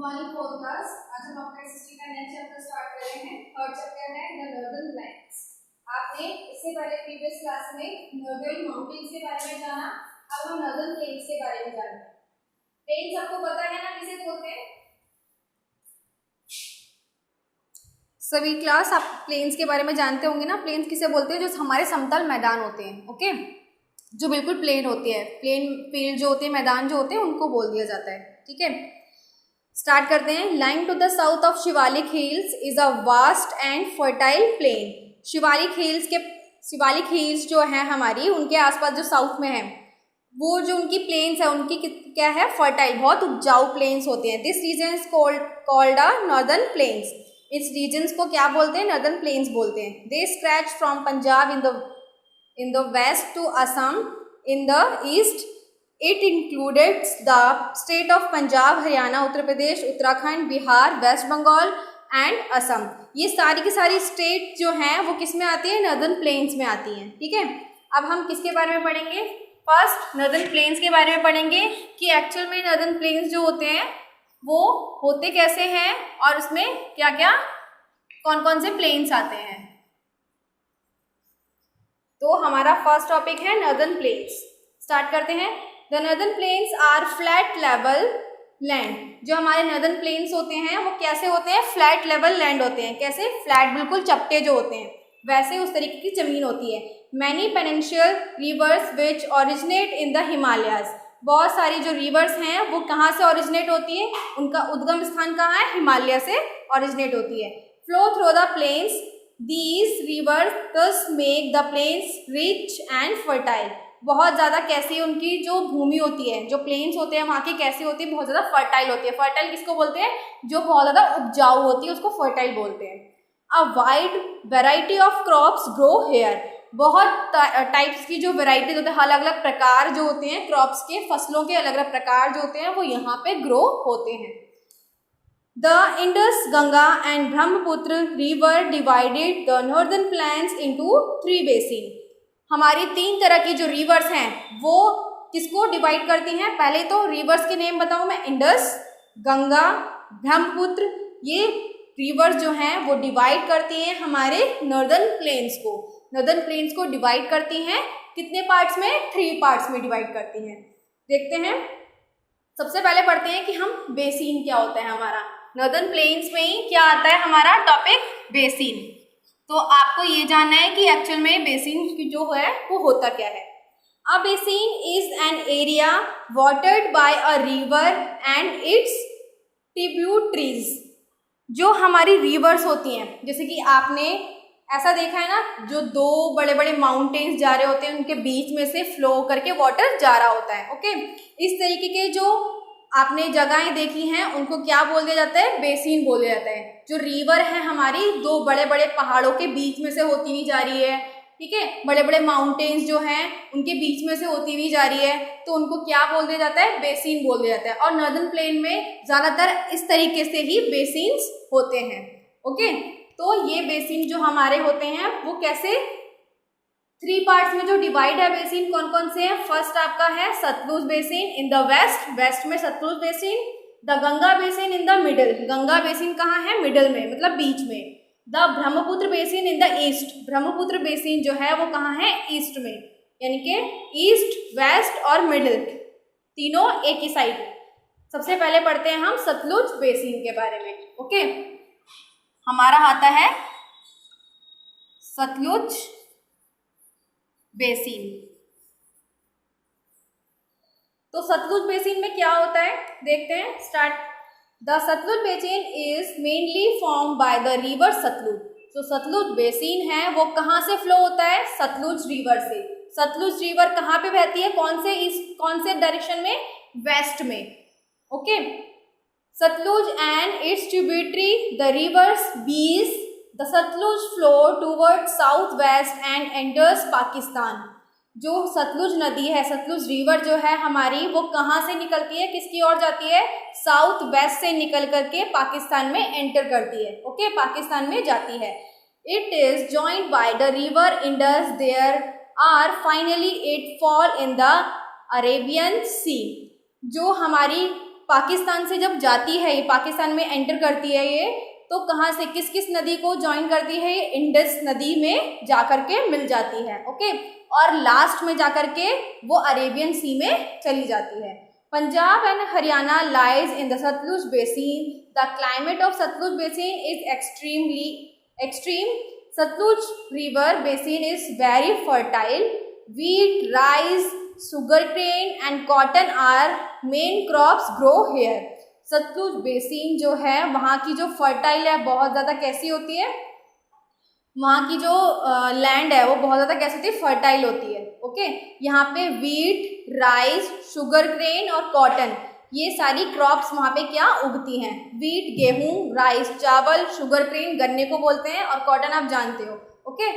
Morning fourth class. आज हम अपना हिस्ट्री का नेक्स्ट चैप्टर स्टार्ट कर रहे हैं। थर्ड चैप्टर है द नॉर्दर्न लाइन्स। आपने इससे पहले प्रीवियस क्लास में नॉर्दर्न माउंटेन्स के बारे में जाना, अब हम नॉर्दर्न प्लेन्स के बारे में जानते हैं। प्लेन्स आपको पता है ना किसे बोलते हैं? सभी क्लास आप प्लेन्स के बारे में जानते होंगे ना। प्लेन्स किसे बोलते हैं? जो हमारे समतल मैदान होते हैं, ओके, जो बिल्कुल प्लेन होती है, प्लेन फील्ड जो होते हैं, मैदान जो होते हैं, उनको बोल दिया जाता है। ठीक है, स्टार्ट करते हैं। Lying to the south of Shivalik hills is a vast and fertile plain. Shivalik hills जो है हमारी, उनके आसपास जो साउथ में है, वो जो उनकी प्लेन्स है, उनकी क्या है? फर्टाइल, बहुत उपजाऊ प्लेन्स होते हैं। This region is called a northern plains. इस रीजन्स को क्या बोलते हैं? नॉर्दर्न प्लेन्स बोलते हैं। They stretch from Punjab in the west to Assam in the east. It included the state of Punjab, Haryana, Uttar Pradesh, Uttarakhand, Bihar, West Bengal and Assam. ये सारी की सारी स्टेट जो हैं वो किस में आती है? नॉर्दर्न प्लेन्स में आती हैं। ठीक है, अब हम किसके बारे में पढ़ेंगे? फर्स्ट नॉर्दर्न प्लेन्स के बारे में पढ़ेंगे कि एक्चुअल में नॉर्दर्न प्लेन्स जो होते हैं वो होते कैसे हैं और उसमें क्या क्या कौन कौन से प्लेन्स आते हैं। तो हमारा फर्स्ट टॉपिक है नॉर्दर्न प्लेन्स। स्टार्ट करते हैं। The northern plains are flat level land. जो हमारे नॉर्दर्न प्लेन्स होते हैं वो कैसे होते हैं? फ्लैट लेवल लैंड होते हैं। कैसे? फ्लैट, बिल्कुल चपटे जो होते हैं वैसे उस तरीके की जमीन होती है। Many peninsular reverse which originate in the Himalayas. बहुत सारी जो रिवर्स हैं वो कहाँ से ओरिजिनेट होती है? उनका उद्गम स्थान कहाँ है? हिमालय से ओरिजिनेट होती है। Flow through the plains, these rivers thus make the plains rich and fertile. बहुत ज़्यादा कैसी उनकी जो भूमि होती है, जो प्लेन्स होते हैं वहाँ की कैसी होती है? बहुत ज़्यादा फर्टाइल होती है। फर्टाइल किसको बोलते हैं? जो बहुत ज़्यादा उपजाऊ होती है उसको फर्टाइल बोलते हैं। A wide variety of crops grow here. बहुत टाइप्स की जो वेराइटीज होते हैं, अलग अलग प्रकार जो होते हैं क्रॉप्स के, फसलों के अलग अलग प्रकार जो होते हैं वो यहाँ पे ग्रो होते हैं। The Indus, Ganga and Brahmaputra river divided the northern plains into 3 basin. हमारी 3 तरह की जो रिवर्स हैं वो किसको डिवाइड करती हैं? पहले तो रिवर्स के नेम बताऊं मैं। इंडस, गंगा, ब्रह्मपुत्र, ये रिवर्स जो हैं वो डिवाइड करती हैं हमारे नॉर्दर्न प्लेन्स को। नॉर्दर्न प्लेन्स को डिवाइड करती हैं कितने पार्ट्स में? 3 पार्ट्स में डिवाइड करती हैं। देखते हैं, सबसे पहले पढ़ते हैं कि हम बेसिन क्या होता है हमारा। नॉर्दर्न प्लेन्स में ही क्या आता है हमारा टॉपिक? बेसिन। तो आपको ये जानना है कि एक्चुअल में बेसिन की जो है वो होता क्या है। A basin is an area watered by a river and its tributaries. जो हमारी रिवर्स होती हैं, जैसे कि आपने ऐसा देखा है ना, जो 2 बड़े बड़े माउंटेन्स जा रहे होते हैं, उनके बीच में से फ्लो करके वाटर जा रहा होता है। ओके, इस तरीके के जो आपने जगहें देखी हैं उनको क्या बोल दिया जाता है? बेसिन बोल दिया जाता है। जो रिवर है हमारी 2 बड़े बड़े पहाड़ों के बीच में से होती हुई जा रही है, ठीक है, बड़े बड़े माउंटेन्स जो हैं उनके बीच में से होती हुई जा रही है, तो उनको क्या बोल दिया जाता है? बेसिन बोल दिया जाता है। और नॉर्दर्न प्लेन में ज़्यादातर इस तरीके से ही बेसिन्स होते हैं। ओके, तो ये बेसिन जो हमारे होते हैं वो कैसे 3 पार्ट्स में जो डिवाइड है बेसिन, कौन कौन से हैं? फर्स्ट आपका है Sutlej basin in the west, west में Sutlej basin. The Ganga basin in the middle, Ganga basin कहाँ है? मिडल में, मतलब बीच में। The Brahmaputra basin in the east, Brahmaputra basin जो है वो कहाँ है? ईस्ट में, यानी कि ईस्ट, वेस्ट और मिडल तीनों एक ही साइड। सबसे पहले पढ़ते हैं हम सतलुज बेसिन के बारे में। ओके, हमारा आता है सतलुज बेसिन। तो सतलुज बेसिन में क्या होता है देखते हैं। Start. The Satluj basin is mainly form by the river Satluj. तो सतलुज बेसिन है वो कहाँ से फ्लो होता है? सतलुज रिवर से। सतलुज रिवर कहाँ पे बहती है? कौन से डायरेक्शन में? वेस्ट में। Okay, Sutlej and its tributary the rivers Beas the Sutlej flow toward south west and enters Pakistan. जो सतलुज नदी है, सतलुज रिवर जो है हमारी, वो कहाँ से निकलती है? किसकी ओर जाती है? साउथ वेस्ट से निकल करके पाकिस्तान में एंटर करती है। ओके, पाकिस्तान में जाती है। It is joined by the river Indus, there are finally it fall in the Arabian sea. जो हमारी पाकिस्तान से जब जाती है, ये पाकिस्तान में एंटर करती है ये, तो कहाँ से किस किस नदी को ज्वाइन करती है, ये इंडस नदी में जाकर के मिल जाती है। ओके, और लास्ट में जाकर के वो अरेबियन सी में चली जाती है। Punjab and Haryana lies in the Satluj basin. The climate of Satluj basin is extreme. Satluj river basin is very fertile. Wheat, rice, sugarcane and cotton are main crops grow here. Satluj basin जो है वहाँ की जो फर्टाइल है बहुत ज़्यादा कैसी होती है, वहाँ की जो लैंड है वो बहुत ज़्यादा कैसी होती है, फर्टाइल होती है। ओके, यहाँ पे वीट, राइस, शुगर क्रेन और कॉटन, ये सारी क्रॉप्स वहाँ पे क्या उगती हैं। वीट गेहूं, राइस चावल, शुगर क्रेन गन्ने को बोलते हैं, और कॉटन आप जानते हो। ओके,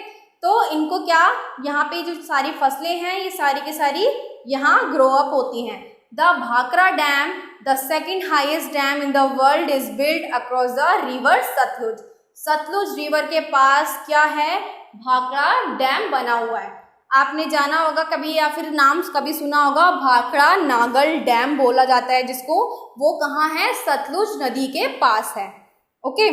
तो इनको क्या यहाँ पे जो सारी फसलें हैं ये सारी की सारी यहाँ ग्रो अप होती हैं। The Bhakra dam, the second highest dam in the world, is built across the river Satluj. Satluj river के पास क्या है, भाखड़ा डैम बना हुआ है। आपने जाना होगा कभी या फिर नाम कभी सुना होगा, भाखड़ा नागल डैम बोला जाता है जिसको, वो कहाँ है, सतलुज नदी के पास है। Okay,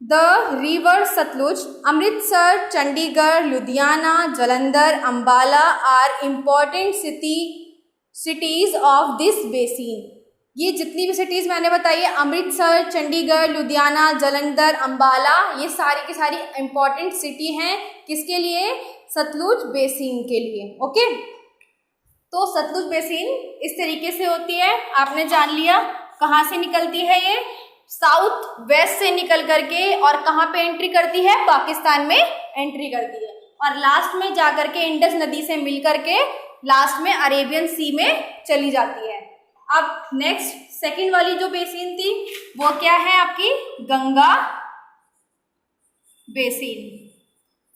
the river Satluj, Amritsar, Chandigarh, Ludhiana, Jalandhar, Ambala are important cities of this basin. ये जितनी भी सिटीज़ मैंने बताई है, अमृतसर, चंडीगढ़, लुधियाना, जालंधर, अंबाला, ये सारी की सारी इम्पॉर्टेंट सिटी हैं किसके लिए, सतलुज बेसिन के लिए। ओके, तो सतलुज बेसिन इस तरीके से होती है, आपने जान लिया। कहाँ से निकलती है ये, साउथ वेस्ट से निकल करके, और कहाँ पे एंट्री करती है, पाकिस्तान में एंट्री करती है, और लास्ट में जाकर के इंडस नदी से मिल करके लास्ट में अरेबियन सी में चली जाती है। अब नेक्स्ट सेकंड वाली जो बेसिन थी वो क्या है आपकी, गंगा बेसिन।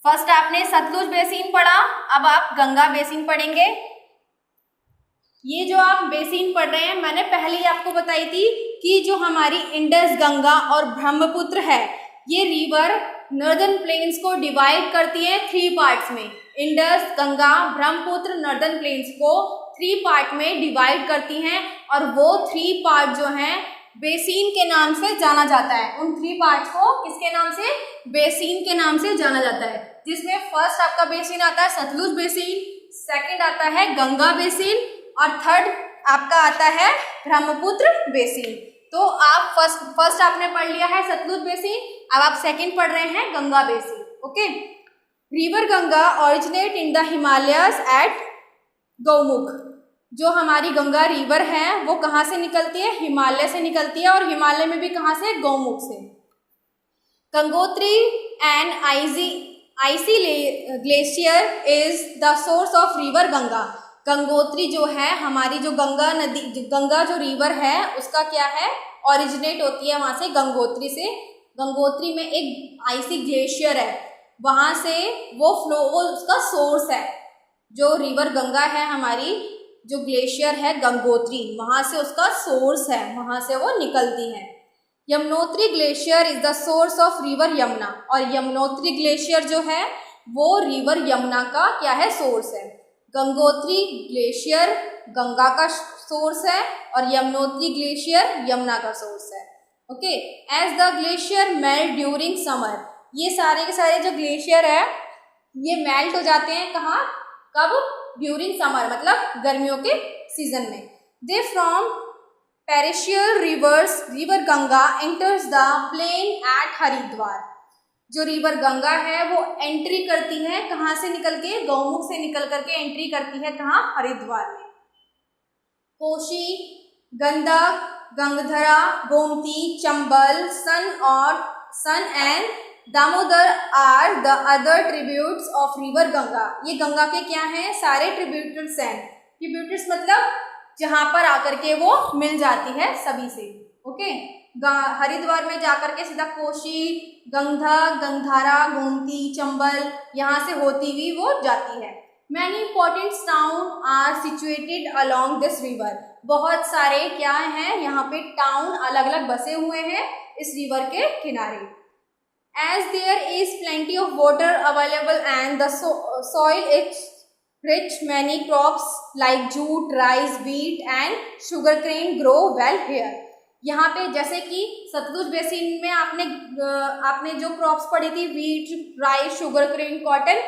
फर्स्ट आपने सतलुज बेसिन पढ़ा, अब आप गंगा बेसिन पढ़ेंगे। ये जो आप बेसिन पढ़ रहे हैं, मैंने पहले ही आपको बताई थी कि जो हमारी इंडस, गंगा और ब्रह्मपुत्र है, ये रिवर नॉर्दर्न प्लेन्स को डिवाइड करती है 3 पार्ट्स में। Indus, Ganga, Brahmaputra northern plains को 3 पार्ट में डिवाइड करती हैं, और वो 3 पार्ट जो हैं बेसिन के नाम से जाना जाता है। उन 3 पार्ट्स को किसके नाम से, बेसिन के नाम से जाना जाता है, जिसमें फर्स्ट आपका बेसिन आता है सतलुज बेसिन, सेकंड आता है गंगा बेसिन, और थर्ड आपका आता है ब्रह्मपुत्र बेसिन। तो आप फर्स्ट आपने पढ़ लिया है सतलुज बेसिन, अब आप सेकंड पढ़ रहे हैं Ganga basin. Okay, river Ganga originate in the Himalayas at Gaumukh. जो हमारी गंगा रिवर है वो कहाँ से निकलती है, हिमालय से निकलती है, और हिमालय में भी कहाँ से, गौमुख से। Gangotri and IC glacier is the source of river Ganga. Gangotri जो है हमारी, जो गंगा नदी, गंगा जो रिवर है उसका क्या है, ओरिजिनेट होती है वहाँ से, गंगोत्री से। गंगोत्री में एक आईसी ग्लेशियर है, वहाँ से वो उसका सोर्स है। जो रिवर गंगा है हमारी, जो ग्लेशियर है गंगोत्री, वहाँ से उसका सोर्स है, वहाँ से वो निकलती है। Yamunotri glacier is the source of river Yamuna, और यमुनोत्री ग्लेशियर जो है वो रिवर यमुना का क्या है, सोर्स है। गंगोत्री ग्लेशियर गंगा का सोर्स है, और यमुनोत्री ग्लेशियर यमुना का सोर्स है। Okay, as the glacier melt during summer, ये सारे के सारे जो ग्लेशियर है ये मेल्ट हो जाते हैं कहाँ, कब, ड्यूरिंग समर, मतलब गर्मियों के सीजन में। They from perennial rivers, river Ganga enters the plain at Haridwar. जो रिवर गंगा है वो एंट्री करती है कहाँ से निकल के, गौमुख से निकल करके एंट्री करती है कहाँ, हरिद्वार में। Kosi, Gandak, Gangdhara, Gomti, Chambal, Son and Damodar are the other tributes of river Ganga. ये गंगा के क्या हैं, सारे ट्रिब्यूटर्स हैं। ट्रिब्यूटर्स मतलब जहाँ पर आकर के वो मिल जाती है सभी से। ओके, हरिद्वार में जाकर के सीधा कोशी, गंगधर, गंगधारा, गोमती, चंबल, यहाँ से होती हुई वो जाती है। Many important town are situated along this river. बहुत सारे क्या हैं यहाँ पे टाउन अलग अलग बसे हुए हैं इस रिवर के किनारे। As there is plenty of water available and the soil is rich many crops like jute, rice, wheat and sugarcane grow well here. यहाँ पे जैसे कि सतलुज बेसिन में आपने जो क्रॉप्स पढ़ी थी, wheat, rice, sugarcane, cotton,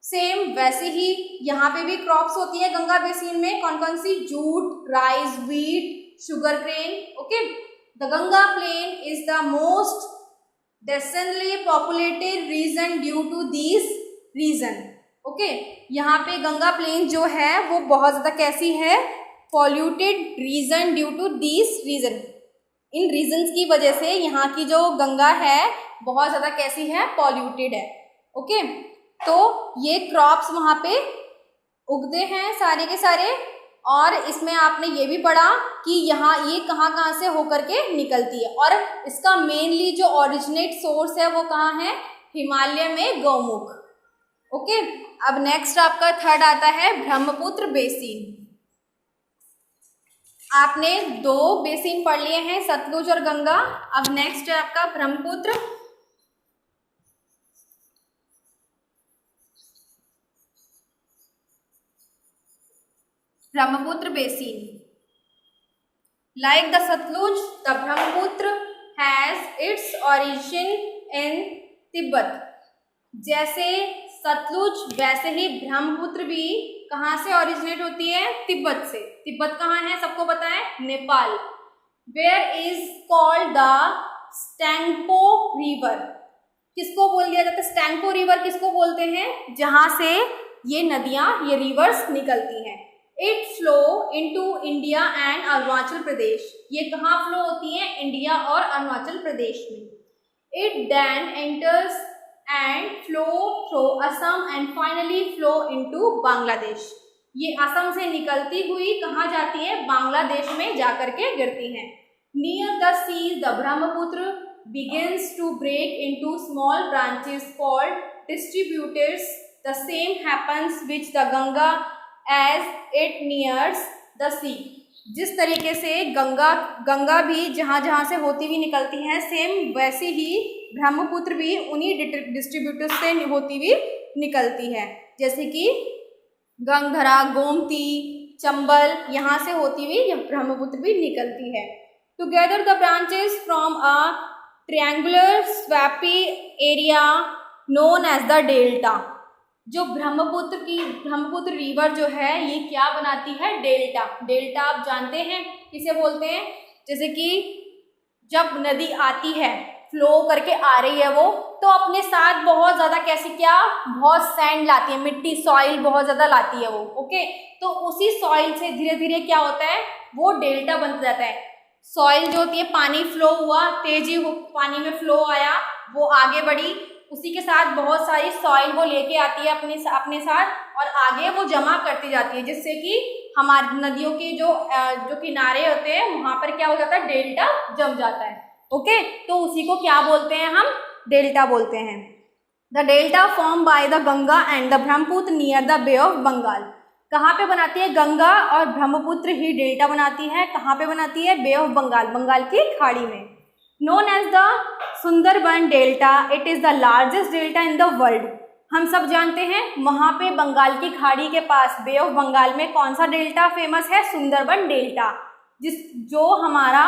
same वैसे ही यहाँ पे भी क्रॉप्स होती है गंगा बेसिन में. कौन कौन सी? Jute, rice, wheat, sugarcane. Okay, the Ganga plain is the most densely populated region due to these reason. Okay, यहाँ पे गंगा प्लेन जो है वो बहुत ज़्यादा कैसी है? Polluted region due to this region. इन रीजन्स की वजह से यहाँ की जो गंगा है बहुत ज़्यादा कैसी है? पॉल्यूटेड है. ओके, तो ये क्रॉप्स वहाँ पे उगते हैं सारे के सारे. और इसमें आपने ये भी पढ़ा कि यहाँ ये कहाँ से होकर के निकलती है, और इसका मेनली जो ओरिजिनेट सोर्स है वो कहाँ है? हिमालय में गौमुख. ओके, अब नेक्स्ट आपका थर्ड आता है ब्रह्मपुत्र बेसिन. आपने 2 बेसिन पढ़ लिए हैं, सतलुज और गंगा. अब नेक्स्ट है आपका Brahmaputra. Brahmaputra basin. Like the Satluj, the Brahmaputra has its origin in Tibet. जैसे सतलुज वैसे ही ब्रह्मपुत्र भी कहाँ से ओरिजिनेट होती है? तिब्बत से. तिब्बत कहाँ है? सबको पता है, Nepal. Where is called the Tsangpo river. किसको बोल दिया जाता है? स्टैंगपो रिवर किसको बोलते हैं? जहाँ से ये नदियाँ, ये रिवर्स निकलती हैं. It flow into India and Arunachal Pradesh. ये कहाँ फ्लो होती है? इंडिया और अरुणाचल प्रदेश में. It then enters and flow through Assam and finally flow into Bangladesh. ये असम से निकलती हुई कहाँ जाती है? बांग्लादेश में जाकर के गिरती हैं. Near the see the Brahmaputra begins to break into small branches called distributors. The same happens with the Ganga as it nears the sea. जिस तरीके से गंगा भी जहाँ से होती हुई निकलती है, सेम वैसे ही ब्रह्मपुत्र भी उन्हीं डिस्ट्रीब्यूटर्स से होती हुई निकलती है. जैसे कि गंगधरा, गोमती, चंबल, यहाँ से होती हुई ब्रह्मपुत्र भी निकलती है. Together the branches from a triangular swampy area known as the delta. जो ब्रह्मपुत्र रिवर जो है ये क्या बनाती है? डेल्टा. डेल्टा आप जानते हैं किसे बोलते हैं? जैसे कि जब नदी आती है, फ्लो करके आ रही है वो, तो अपने साथ बहुत ज़्यादा बहुत सैंड लाती है, मिट्टी, सॉइल बहुत ज़्यादा लाती है वो. ओके, तो उसी सॉइल से धीरे धीरे क्या होता है? वो डेल्टा बन जाता है. सॉइल जो होती है, पानी फ्लो हुआ, तेजी पानी में फ्लो आया, वो आगे बढ़ी, उसी के साथ बहुत सारी सॉइल वो लेके आती है अपने साथ, और आगे वो जमा करती जाती है, जिससे कि हमारी नदियों के जो किनारे होते हैं वहाँ पर क्या हो जाता है? डेल्टा जम जाता है. ओके, तो उसी को क्या बोलते हैं हम? डेल्टा बोलते हैं. The delta form by the Ganga and the Brahmaputra near the bay of Bengal. कहाँ पे बनाती है? गंगा और ब्रह्मपुत्र ही डेल्टा बनाती है. कहाँ पे बनाती है? बे ऑफ बंगाल, बंगाल की खाड़ी में. Known as the Sundarban delta, it is the largest delta in the world. हम सब जानते हैं वहाँ पे बंगाल की खाड़ी के पास बे ऑफ बंगाल में कौन सा डेल्टा फेमस है? सुंदरबन डेल्टा. जो हमारा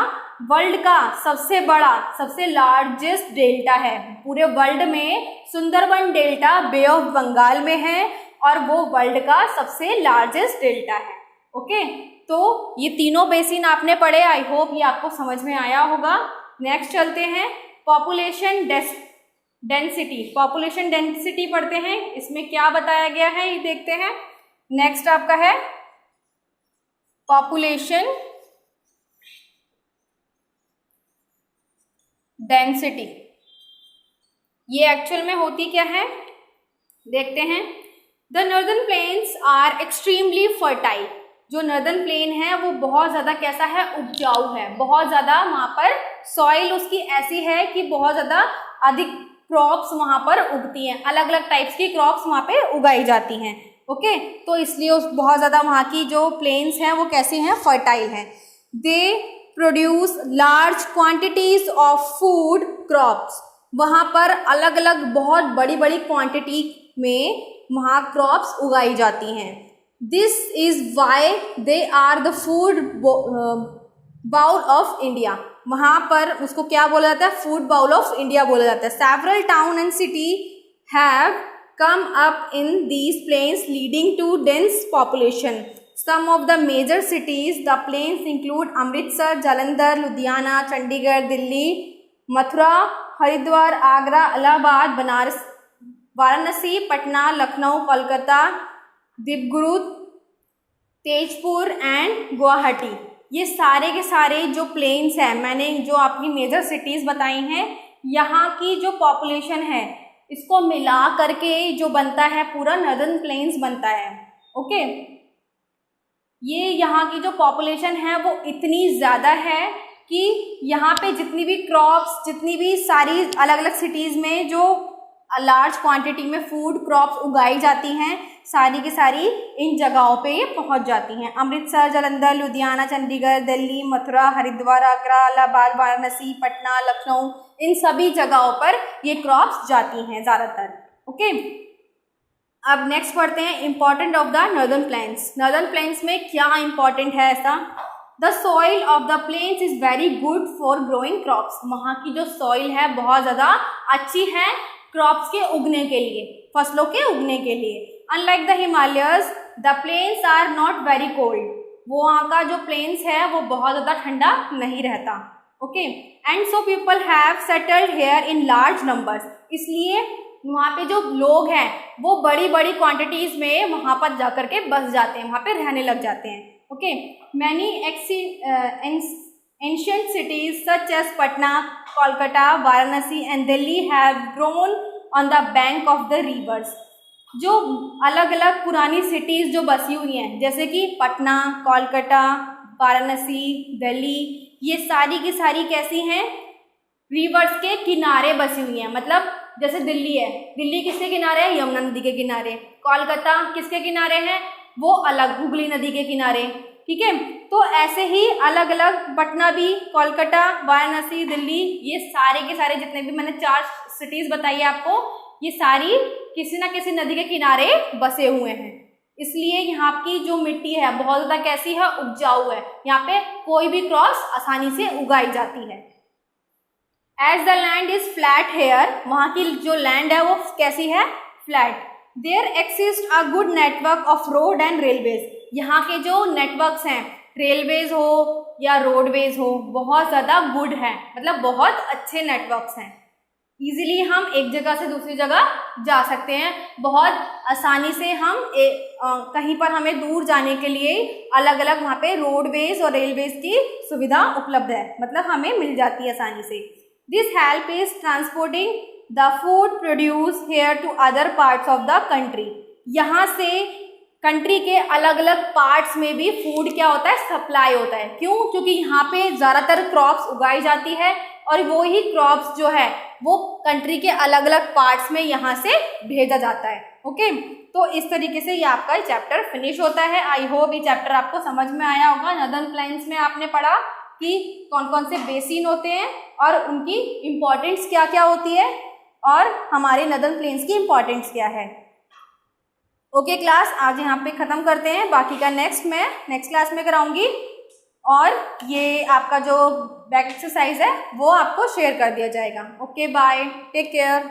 वर्ल्ड का सबसे बड़ा, सबसे लार्जेस्ट डेल्टा है पूरे वर्ल्ड में. Sundarban delta bay of Bengal में है और वो वर्ल्ड का सबसे लार्जेस्ट डेल्टा है. ओके, तो ये तीनों बेसिन आपने पढ़े. आई होप ये आपको समझ में आया होगा. नेक्स्ट चलते हैं पॉपुलेशन डेंसिटी. पॉपुलेशन डेंसिटी पढ़ते हैं. इसमें क्या बताया गया है ये देखते हैं. नेक्स्ट आपका है पॉपुलेशन डेंसिटी. ये एक्चुअल में होती क्या है देखते हैं. The northern plains are extremely fertile. जो नॉर्दर्न प्लेन है वो बहुत ज़्यादा कैसा है? उपजाऊ है. बहुत ज़्यादा वहाँ पर सॉइल उसकी ऐसी है कि बहुत ज़्यादा अधिक क्रॉप्स वहाँ पर उगती हैं. अलग अलग टाइप्स की क्रॉप्स वहाँ पे उगाई जाती हैं. ओके, तो इसलिए उस बहुत ज़्यादा वहाँ की जो प्लेन्स हैं वो कैसे हैं? फर्टाइल हैं. They produce large quantities of food crops. वहाँ पर अलग अलग बहुत बड़ी बड़ी क्वांटिटी में वहाँ क्रॉप्स उगाई जाती हैं। This is why they are the food bowl of India. वहाँ पर उसको क्या बोला जाता है? फूड बाउल ऑफ इंडिया बोला जाता है। Several town and city have come up in these plains leading to dense population. Some of the major cities, the plains include Amritsar, Jalandhar, Ludhiana, Chandigarh, Delhi, Mathura, Haridwar, Agra, Allahabad, Banaras, Varanasi, Patna, Lucknow, Kolkata, Dibrugarh, Tezpur and Guwahati. ये सारे के सारे जो प्लेन्स हैं, मैंने जो आपकी मेजर सिटीज़ बताई हैं, यहाँ की जो पॉपुलेशन है इसको मिला करके जो बनता है पूरा नॉर्दर्न प्लेन्स बनता है। ओके, ये यहाँ की जो पॉपुलेशन है वो इतनी ज़्यादा है कि यहाँ पे जितनी भी क्रॉप्स, जितनी भी सारी अलग अलग सिटीज़ में जो लार्ज क्वांटिटी में फूड क्रॉप्स उगाई जाती हैं, सारी की सारी इन जगहों पे ये पहुँच जाती हैं। अमृतसर, जालंधर, लुधियाना, चंडीगढ़, दिल्ली, मथुरा, हरिद्वार, आगरा, इलाहाबाद, वाराणसी, पटना, लखनऊ, इन सभी जगहों पर ये क्रॉप्स जाती हैं ज़्यादातर। ओके, अब नेक्स्ट पढ़ते हैं important of the northern plains. Northern plains में क्या इम्पॉर्टेंट है ऐसा? The soil of the plains is very good for growing crops. वहाँ की जो सॉइल है बहुत ज़्यादा अच्छी है क्रॉप्स के उगने के लिए, फसलों के उगने के लिए। Unlike the Himalayas the plains are not very cold. वो वहाँ का जो प्लेन्स है वो बहुत ज़्यादा ठंडा नहीं रहता। Okay, and so people have settled here in large numbers. इसलिए वहाँ पे जो लोग हैं वो बड़ी बड़ी क्वांटिटीज़ में वहाँ पर जा कर के बस जाते हैं, वहाँ पे रहने लग जाते हैं। Okay, many ancient cities such as Patna, Kolkata, Varanasi and Delhi have grown on the bank of the rivers. जो अलग अलग पुरानी सिटीज़ जो बसी हुई हैं, जैसे कि पटना, कोलकाता, वाराणसी, दिल्ली, ये सारी की सारी कैसी हैं? रिवर्स के किनारे बसी हुई हैं। मतलब जैसे दिल्ली है, दिल्ली किसके किनारे है? यमुना नदी के किनारे। कोलकाता किसके किनारे है? वो अलग हुगली नदी के किनारे। ठीक है, तो ऐसे ही अलग अलग पटना भी, कोलकाता, वाराणसी, दिल्ली, ये सारे के सारे जितने भी मैंने 4 सिटीज़ बताई है आपको, ये सारी किसी न किसी नदी के किनारे बसे हुए हैं। इसलिए यहाँ की जो मिट्टी है बहुत ज़्यादा कैसी है? उपजाऊ है। यहाँ पे कोई भी क्रॉप्स आसानी से उगाई जाती है। As the land is flat here, वहाँ की जो लैंड है वो कैसी है? Flat. There exist a good network of road and railways. यहाँ के जो नेटवर्क्स हैं, रेलवेज हो या रोडवेज हो, बहुत ज़्यादा गुड है, मतलब बहुत अच्छे नेटवर्क्स हैं। ईजिली हम एक जगह से दूसरी जगह जा सकते हैं, बहुत आसानी से हम कहीं पर हमें दूर जाने के लिए अलग अलग वहाँ पे रोडवेज और रेलवेज की सुविधा उपलब्ध है, मतलब हमें मिल जाती है आसानी से। This help is transporting the food produced here to other parts of the country. यहाँ से कंट्री के अलग अलग पार्ट्स में भी फूड क्या होता है? सप्लाई होता है। क्यों? क्योंकि यहाँ पे ज़्यादातर क्रॉप्स उगाई जाती है और वो ही क्रॉप्स जो है वो कंट्री के अलग अलग पार्ट्स में यहाँ से भेजा जाता है। ओके, तो इस तरीके से ये आपका चैप्टर फिनिश होता है। आई होप ये चैप्टर आपको समझ में आया होगा। नॉर्दर्न प्लेन्स में आपने पढ़ा कि कौन कौन से बेसिन होते हैं और उनकी इम्पोर्टेंस क्या क्या होती है और हमारे नॉर्दर्न प्लेन्स की इम्पोर्टेंस क्या है। ओके क्लास, आज यहाँ पे ख़त्म करते हैं, बाकी का नेक्स्ट क्लास में कराऊंगी। और ये आपका जो बैक एक्सरसाइज है वो आपको शेयर कर दिया जाएगा। Okay bye, take care.